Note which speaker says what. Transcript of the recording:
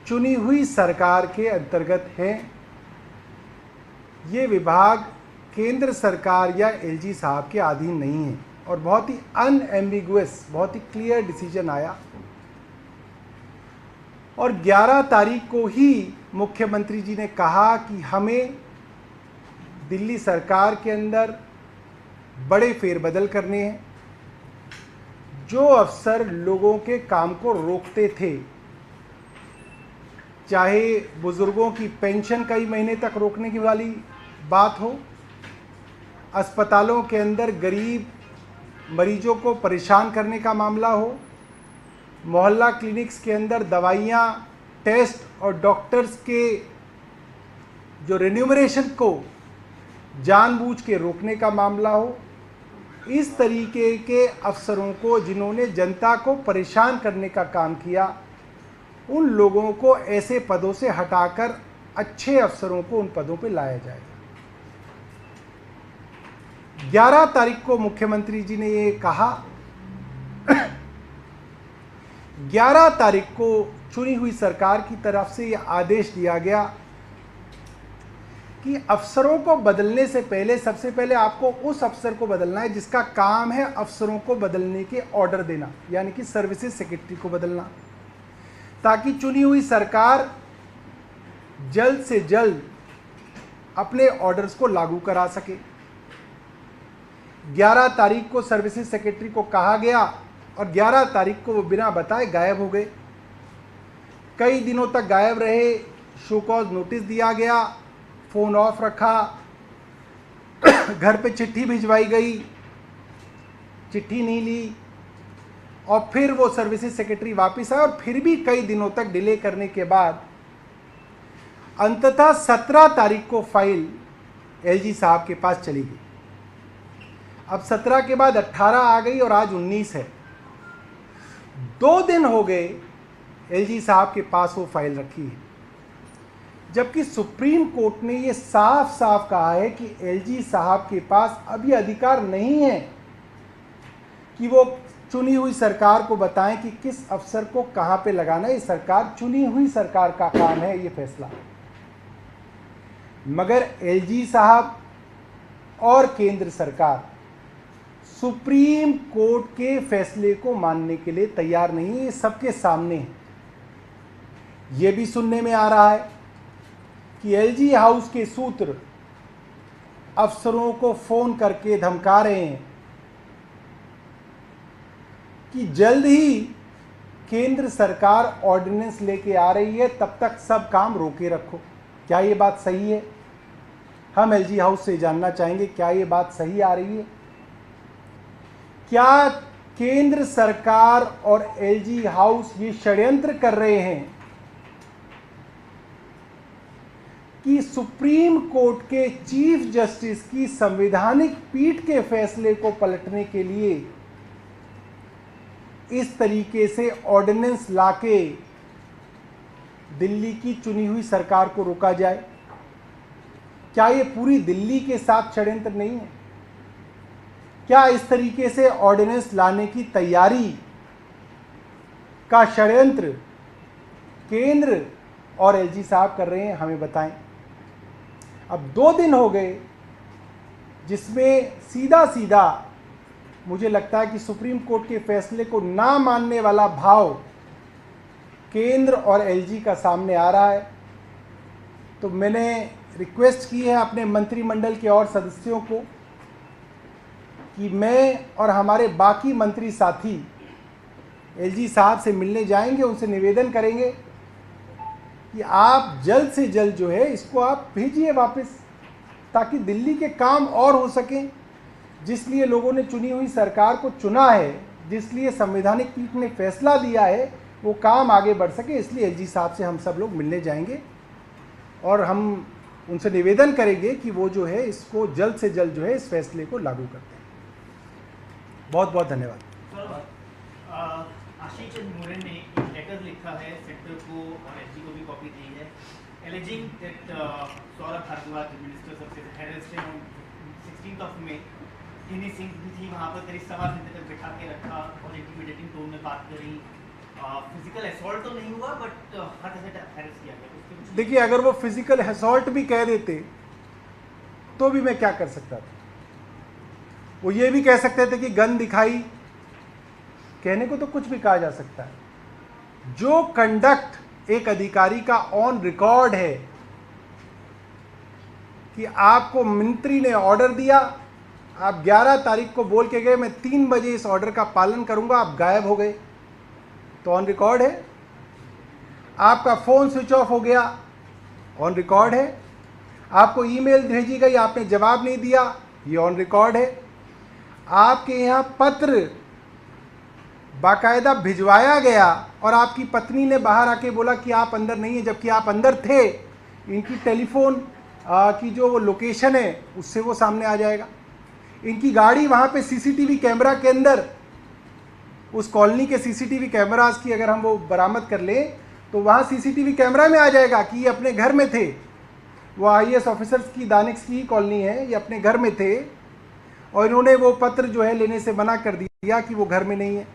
Speaker 1: चुनी हुई सरकार के अंतर्गत हैं। ये विभाग केंद्र सरकार या एलजी साहब के अधीन नहीं है और बहुत ही अनएम्बिगुअस, बहुत ही क्लियर डिसीजन आया और 11 तारीख को ही मुख्यमंत्री जी ने कहा कि हमें दिल्ली सरकार के अंदर बड़े फेरबदल करने हैं। जो अफसर लोगों के काम को रोकते थे, चाहे बुजुर्गों की पेंशन कई महीने तक रोकने की वाली बात हो, अस्पतालों के अंदर गरीब मरीजों को परेशान करने का मामला हो, मोहल्ला क्लिनिक्स के अंदर दवाइयाँ, टेस्ट और डॉक्टर्स के जो रेन्यूमरेशन को जानबूझ के रोकने का मामला हो, इस तरीके के अफसरों को जिन्होंने जनता को परेशान करने का काम किया, उन लोगों को ऐसे पदों से हटाकर अच्छे अफसरों को उन पदों पर लाया जाएगा। 11 तारीख को मुख्यमंत्री जी ने ये कहा। 11 तारीख को चुनी हुई सरकार की तरफ से ये आदेश दिया गया कि अफसरों को बदलने से पहले सबसे पहले आपको उस अफसर को बदलना है जिसका काम है अफसरों को बदलने के ऑर्डर देना, यानी कि सर्विसेज सेक्रेटरी को बदलना, ताकि चुनी हुई सरकार जल्द से जल्द अपने ऑर्डर्स को लागू करा सके। 11 तारीख को सर्विसेज सेक्रेटरी को कहा गया और 11 तारीख को वो बिना बताए गायब हो गए। कई दिनों तक गायब रहे, शो कॉज नोटिस दिया गया, फ़ोन ऑफ रखा, घर पे चिट्ठी भिजवाई गई, चिट्ठी नहीं ली और फिर वो सर्विसेज सेक्रेटरी वापस आए और फिर भी कई दिनों तक डिले करने के बाद अंततः 17 तारीख को फाइल एलजी साहब के पास चली गई। अब 17 के बाद 18 आ गई और आज 19 है। 2 दिन हो गए एलजी साहब के पास वो फाइल रखी है, जबकि सुप्रीम कोर्ट ने ये साफ साफ कहा है कि एलजी साहब के पास अभी अधिकार नहीं है कि वो चुनी हुई सरकार को बताएं कि किस अफसर को कहां पे लगाना है। ये सरकार, चुनी हुई सरकार का काम है ये फैसला। मगर एलजी साहब और केंद्र सरकार सुप्रीम कोर्ट के फैसले को मानने के लिए तैयार नहीं है। ये सबके सामने है। ये भी सुनने में आ रहा है कि एलजी हाउस के सूत्र अफसरों को फोन करके धमका रहे हैं कि जल्द ही केंद्र सरकार ऑर्डिनेंस लेके आ रही है, तब तक सब काम रोके रखो। क्या ये बात सही है? हम एलजी हाउस से जानना चाहेंगे, क्या ये बात सही आ रही है? क्या केंद्र सरकार और एलजी हाउस ये षड्यंत्र कर रहे हैं कि सुप्रीम कोर्ट के चीफ जस्टिस की संवैधानिक पीठ के फैसले को पलटने के लिए इस तरीके से ऑर्डिनेंस लाके दिल्ली की चुनी हुई सरकार को रोका जाए? क्या ये पूरी दिल्ली के साथ षड्यंत्र नहीं है? क्या इस तरीके से ऑर्डिनेंस लाने की तैयारी का षड्यंत्र केंद्र और एलजी साहब कर रहे हैं? हमें बताएं। अब 2 दिन हो गए जिसमें सीधा सीधा मुझे लगता है कि सुप्रीम कोर्ट के फैसले को ना मानने वाला भाव केंद्र और एलजी का सामने आ रहा है। तो मैंने रिक्वेस्ट की है अपने मंत्रिमंडल के और सदस्यों को कि मैं और हमारे बाकी मंत्री साथी एलजी साहब से मिलने जाएंगे, उनसे निवेदन करेंगे कि आप जल्द से जल्द जो है इसको आप भेजिए वापस, ताकि दिल्ली के काम और हो सकें। जिस लिए लोगों ने चुनी हुई सरकार को चुना है, जिस लिए संवैधानिक पीठ ने फैसला दिया है, वो काम आगे बढ़ सके। इसलिए एलजी साहब से हम सब लोग मिलने जाएंगे और हम उनसे निवेदन करेंगे कि वो जो है इसको जल्द से जल्द जो है इस फैसले को लागू करते हैं। बहुत बहुत धन्यवाद।
Speaker 2: आशीष चंद्र मोरे ने एक लेटर लिखा है सेक्टर को और एसजी को भी कॉपी दी है, alleging that Saurabh Bhardwaj minister सबसे harassed him on 16th of May। Ginni Singh भी थी वहाँ पर, करीब 1.5 घंटे तक बिठा के रखा और इंटिमिडेटिंग टोन में बात करी फिजिकल असॉल्ट तो नहीं हुआ बट हर तरह से हैरेस किया गया, उसके कुछ
Speaker 1: देखिए, अगर वो फिजिकल असॉल्ट भी कह देते तो भी मैं क्या कर सकता था। वो ये भी कह सकते थे कि गन दिखाई, कहने को तो कुछ भी कहा जा सकता है। जो कंडक्ट एक अधिकारी का ऑन रिकॉर्ड है कि आपको मंत्री ने ऑर्डर दिया, आप 11 तारीख को बोल के गए मैं 3 बजे इस ऑर्डर का पालन करूंगा, आप गायब हो गए, तो ऑन रिकॉर्ड है। आपका फोन स्विच ऑफ हो गया, ऑन रिकॉर्ड है। आपको ईमेल भेजी गई, आपने जवाब नहीं दिया, ये ऑन रिकॉर्ड है। आपके यहाँ पत्र बाकायदा भिजवाया गया और आपकी पत्नी ने बाहर आके बोला कि आप अंदर नहीं है, जबकि आप अंदर थे। इनकी टेलीफोन की जो वो लोकेशन है उससे वो सामने आ जाएगा। इनकी गाड़ी वहाँ पे सीसीटीवी कैमरा के अंदर, उस कॉलोनी के सीसीटीवी कैमरास की अगर हम वो बरामद कर लें तो वहाँ सीसीटीवी कैमरा में आ जाएगा कि ये अपने घर में थे। वो आईएएस ऑफिसर्स की दानिक्स की कॉलोनी है, ये अपने घर में थे और इन्होंने वो पत्र जो है लेने से मना कर दिया कि वो घर में नहीं है।